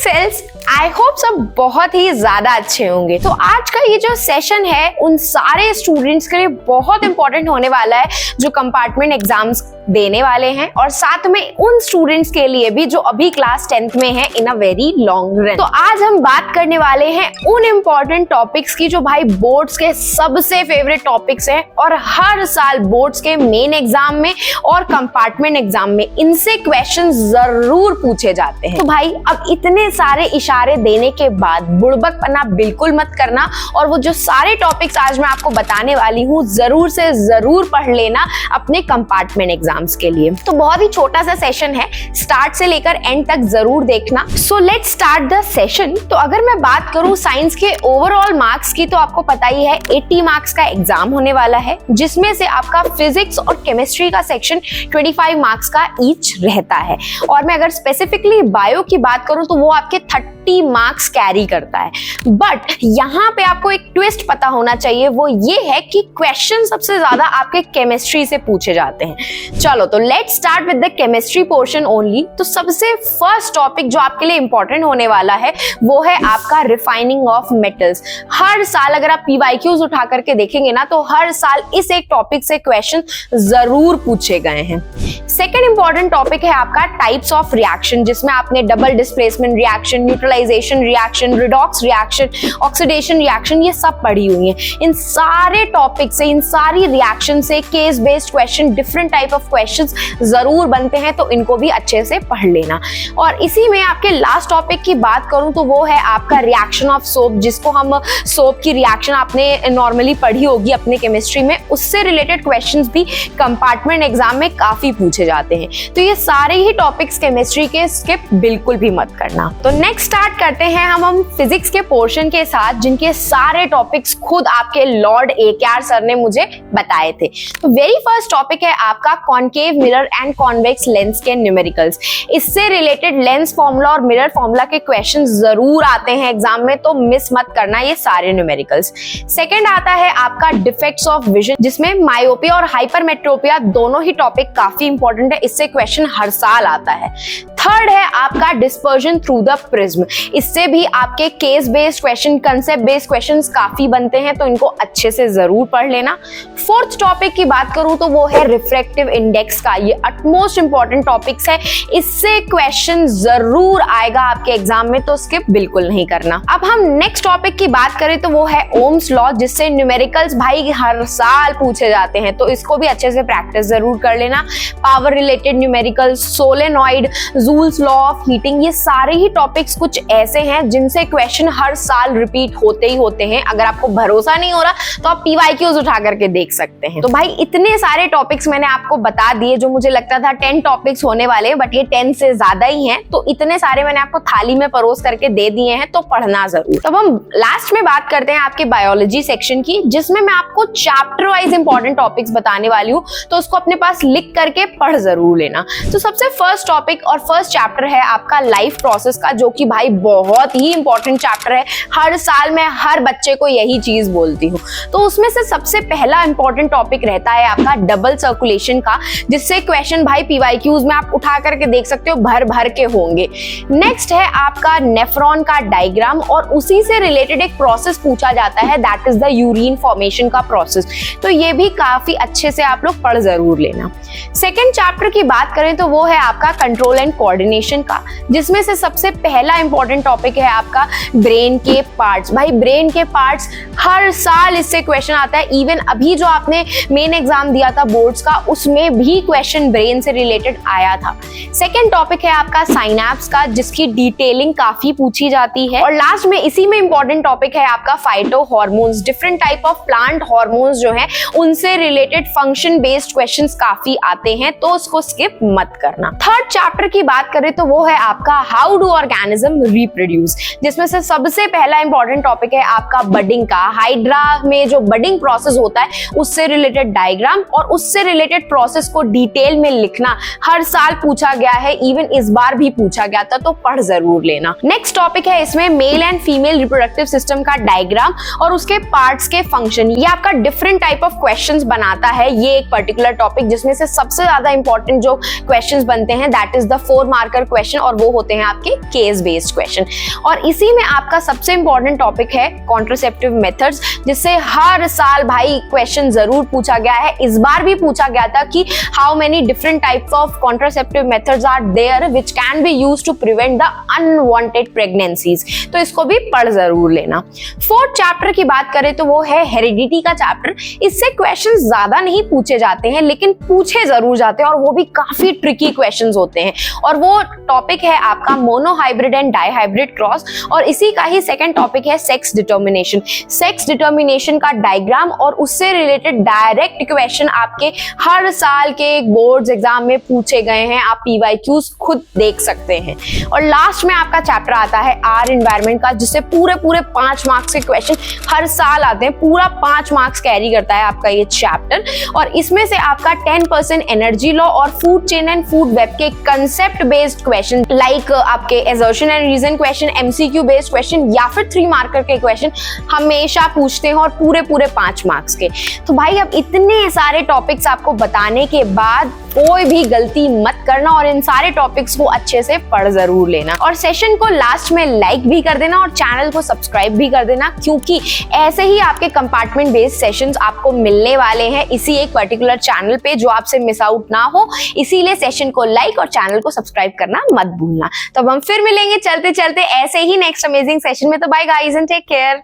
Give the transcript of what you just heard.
Sales, I hope सब बहुत ही ज्यादा अच्छे होंगे। तो आज का ये जो सेशन है उन सारे स्टूडेंट्स के लिए बहुत इंपॉर्टेंट होने वाला है जो कंपार्टमेंट एग्जाम्स देने वाले हैं, और साथ में उन स्टूडेंट्स के लिए भी जो अभी क्लास 10th में है इन अ वेरी लॉन्ग रन। तो आज हम बात करने वाले हैं उन इंपॉर्टेंट टॉपिक्स की जो भाई बोर्ड्स के सबसे फेवरेट टॉपिक्स हैं और हर साल बोर्ड्स के मेन एग्जाम में और कंपार्टमेंट एग्जाम में इनसे क्वेश्चन जरूर पूछे जाते हैं। तो भाई अब इतने सारे इशारे देने के बाद बुड़बकपना बिल्कुल मत करना, और वो जो सारे टॉपिक्स आज मैं आपको बताने वाली हूँ जरूर से जरूर पढ़ लेना अपने कंपार्टमेंट एग्जाम्स के लिए। तो बहुत ही छोटा सा सेशन है, स्टार्ट से लेकर एंड तक जरूर देखना। So let's start the session. तो अगर मैं बात करूं साइंस के ओवरऑल मार्क्स की, तो आपको पता ही है 80 मार्क्स का एग्जाम होने वाला है, जिसमें से आपका फिजिक्स और केमिस्ट्री का सेक्शन 25 मार्क्स का ईच रहता है। और मैं अगर स्पेसिफिकली बायो की बात करूं तो वो आपके 30 मार्क्स कैरी करता है। बट यहाँ पे आपको एक ट्विस्ट पता होना चाहिए, वो ये है कि क्वेश्चन सबसे ज्यादा आपके केमिस्ट्री से पूछे जाते हैं। चलो तो let's start with the chemistry portion only. तो सबसे फर्स्ट टॉपिक जो आपके लिए इंपॉर्टेंट होने वाला है वो है आपका रिफाइनिंग ऑफ मेटल्स। हर साल अगर आप पीवाईक्यूज उठा करके देखेंगे ना, तो हर साल इस एक टॉपिक से क्वेश्चन जरूर पूछे गए हैं। सेकेंड इंपॉर्टेंट टॉपिक है आपका टाइप्स ऑफ रिएक्शन, जिसमें आपने double displacement reaction, neutralisation reaction, redox reaction, oxidation reaction, ये सब पढ़ी हुई है। इन सारे टॉपिक से, इन सारी रिएक्शन से case based question, different type of questions जरूर बनते हैं, तो इनको भी अच्छे से पढ़ लेना। और इसी में आपके लास्ट टॉपिक की बात करूं तो वो है आपका रिएक्शन ऑफ सोप, जिसको हम सोप की रिएक्शन आपने नॉर्मली पढ़ी होगी अपने केमिस्ट्री में, उससे रिलेटेड क्वेश्चंस भी कंपार्टमेंट एग्जाम में काफी पूछे जाते हैं। तो ये सारे ही टॉपिक्स केमिस्ट्री के स्किप बिल्कुल भी मत करना। तो नेक्स्ट स्टार्ट करते हैं हम फिजिक्स के पोर्शन के साथ, जिनके सारे टॉपिक्स खुद आपके लॉर्ड AKR सर ने मुझे बताए थे। तो वेरी फर्स्ट टॉपिक है आपका concave mirror and convex lens के न्यूमेरिकल्स। इससे रिलेटेड लेंस फॉर्मूला और मिरर फॉर्मूला के क्वेश्चन जरूर आते हैं एग्जाम में, तो मिस मत करना ये सारे न्यूमेरिकल्स। सेकंड आता है आपका डिफेक्ट्स ऑफ विजन, जिसमें मायोपिया और हाइपरमेट्रोपिया दोनों ही टॉपिक काफी इंपॉर्टेंट है, इससे क्वेश्चन हर साल आता है। थर्ड है आपका डिस्पर्जन थ्रू द प्रिज्म। इससे भी आपके case based question, concept based questions काफी बनते हैं, तो इनको अच्छे से जरूर पढ़ लेना। फोर्थ टॉपिक की बात करूं तो वो है रिफ्रैक्टिव इंडेक्स का। ये अटमोस्ट इंपॉर्टेंट टॉपिक्स है, इससे क्वेश्चन जरूर आएगा आपके एग्जाम में, तो स्किप बिल्कुल नहीं करना। अब हम नेक्स्ट टॉपिक की बात करें तो वो है ओम्स लॉ, जिससे न्यूमेरिकल्स भाई हर साल पूछे जाते हैं, तो इसको भी अच्छे से प्रैक्टिस जरूर कर लेना। Power related numericals, solenoid, joules law of heating, ये सारे ही टॉपिक्स कुछ ऐसे हैं जिनसे क्वेश्चन हर साल रिपीट होते ही होते हैं। अगर आपको भरोसा नहीं हो रहा तो आप पीवाईक्यूज उठा करके देख सकते हैं। तो भाई इतने सारे टॉपिक्स मैंने आपको बता दिए, जो मुझे लगता था 10 टॉपिक्स होने वाले, बट ये 10 से ज्यादा ही हैं। तो इतने सारे मैंने आपको थाली में परोस करके दे दिए हैं, तो पढ़ना जरूर। तब हम लास्ट में बात करते हैं आपके बायोलॉजी सेक्शन की, जिसमें मैं आपको चैप्टर वाइज इंपॉर्टेंट टॉपिक्स बताने वाली हूँ, तो उसको अपने पास लिख करके पढ़ जरूर लेना। तो सबसे फर्स्ट टॉपिक और फर्स्ट चैप्टर है आपका लाइफ प्रोसेस का, जो कि भाई बहुत ही इंपॉर्टेंट चैप्टर है। हर साल मैं हर बच्चे को यही चीज बोलती हूँ। तो उसमें से सबसे पहला इंपॉर्टेंट टॉपिक रहता है आपका डबल सर्कुलेशन का, जिससे क्वेश्चन भाई पीवाईक्यूज में आप उठा करके देख सकते हो, भर भर के होंगे। नेक्स्ट है आपका नेफ्रॉन का डायग्राम, और उसी से रिलेटेड एक प्रोसेस पूछा जाता है, that is the urine formation का प्रोसेस। तो ये भी काफी अच्छे से आप लोग पढ़ जरूर लेना। सेकेंड चैप्टर की बात करें तो वो है आपका कंट्रोल एंड कोऑर्डिनेशन का, जिसमें से सबसे पहला इंपॉर्टेंट टॉपिक है आपका ब्रेन के पार्ट्स। भाई ब्रेन के पार्ट्स हर साल इससे क्वेश्चन आता है। इवन अभी जो आपने मेन एग्जाम दिया था बोर्ड्स का, उसमें भी क्वेश्चन ब्रेन से रिलेटेड आया था। सेकेंड टॉपिक है आपका साइनैप्स का, जिसकी डिटेलिंग काफी पूछी जाती है। और लास्ट में इसी में इंपॉर्टेंट टॉपिक है आपका phyto hormones. Different type of plant hormones जो है, उनसे रिलेटेड फंक्शन बेस्ड क्वेश्चंस काफी आते हैं, तो उसको स्किप मत करना। थर्ड चैप्टर की बात करें तो वो है आपका हाउ डू ऑर्गेनिज्म रिप्रोड्यूस, जिसमें से सबसे पहला इंपॉर्टेंट टॉपिक है आपका बडिंग का। हाइड्रा में जो बडिंग प्रोसेस होता है, उससे रिलेटेड डायग्राम और उससे रिलेटेड प्रोसेस को डिटेल में लिखना हर साल पूछा गया है, इवन इस बार भी पूछा गया था, तो पढ़ जरूर लेना। नेक्स्ट टॉपिक है इसमें male and female reproductive system का डायग्राम और उसके पार्ट्स के फंक्शन। ये आपका डिफरेंट टाइप ऑफ क्वेश्चंस बनाता है, ये एक पर्टिकुलर टॉपिक, जिसमें से सबसे ज्यादा इंपॉर्टेंट जो क्वेश्चंस बनते हैं that is the 4 marker question और वो होते हैं आपके केस बेस्ड क्वेश्चन। और इसी में आपका सबसे इंपॉर्टेंट टॉपिक है कॉन्ट्रासेप्टिव मेथड्स, जिससे हर साल भाई क्वेश्चन जरूर पूछा गया है। इस बार भी पूछा गया था कि how many different types of contraceptive methods are there which can be used to prevent the unwanted pregnancies, तो इसको भी पढ़ जरूर लेना। फोर्थ चैप्टर की बात करें तो वो है हेरिडिटी का चैप्टर। इससे क्वेश्चन ज्यादा नहीं पूछे जाते हैं लेकिन पूछे जरूर जाते हैं और वो भी काफी ट्रिकी क्वेश्चंस होते हैं। और वो टॉपिक है आपका मोनोहाइब्रिड एंड डाइहाइब्रिड क्रॉस, और इसी का ही सेकंड टॉपिक है सेक्स डिटर्मिनेशन। सेक्स डिटर्मिनेशन का डायग्राम और उससे रिलेटेड डायरेक्ट क्वेश्चन आपके हर साल के बोर्ड्स एग्जाम में पूछे गए हैं, आप पीवाईक्यूज खुद देख सकते हैं। और लास्ट में आपका चैप्टर आता है आर एनवायरनमेंट का, जिससे पूरे 5 मार्क्स के क्वेश्चन हर साल आते हैं। पूरा 5 मार्क्स कैरी करता है आपका ये चैप्टर, और इसमें से आपका 10% एनर्जी लॉ और food chain and food web के कंसेप्ट बेस्ड क्वेश्चन लाइक आपके assertion and reason question, MCQ based question या फिर 3 मार्कर के क्वेश्चन हमेशा पूछते हैं, और पूरे 5 मार्क्स के। तो भाई अब इतने सारे टॉपिक्स आपको बताने के बाद कोई भी गलती मत करना और इन सारे टॉपिक्स को अच्छे से पढ़ जरूर लेना, और सेशन को लास्ट में लाइक भी कर देना और चैनल को सब्सक्राइब भी कर देना, क्योंकि ऐसे ही आपके कंपार्टमेंट बेस्ड सेशंस आपको मिलने वाले हैं इसी एक पर्टिकुलर चैनल पे, जो आपसे मिस आउट ना हो। इसीलिए सेशन को लाइक और चैनल को सब्सक्राइब करना मत भूलना। तो अब हम फिर मिलेंगे चलते चलते ऐसे ही नेक्स्ट अमेजिंग सेशन में। तो bye guys and take care.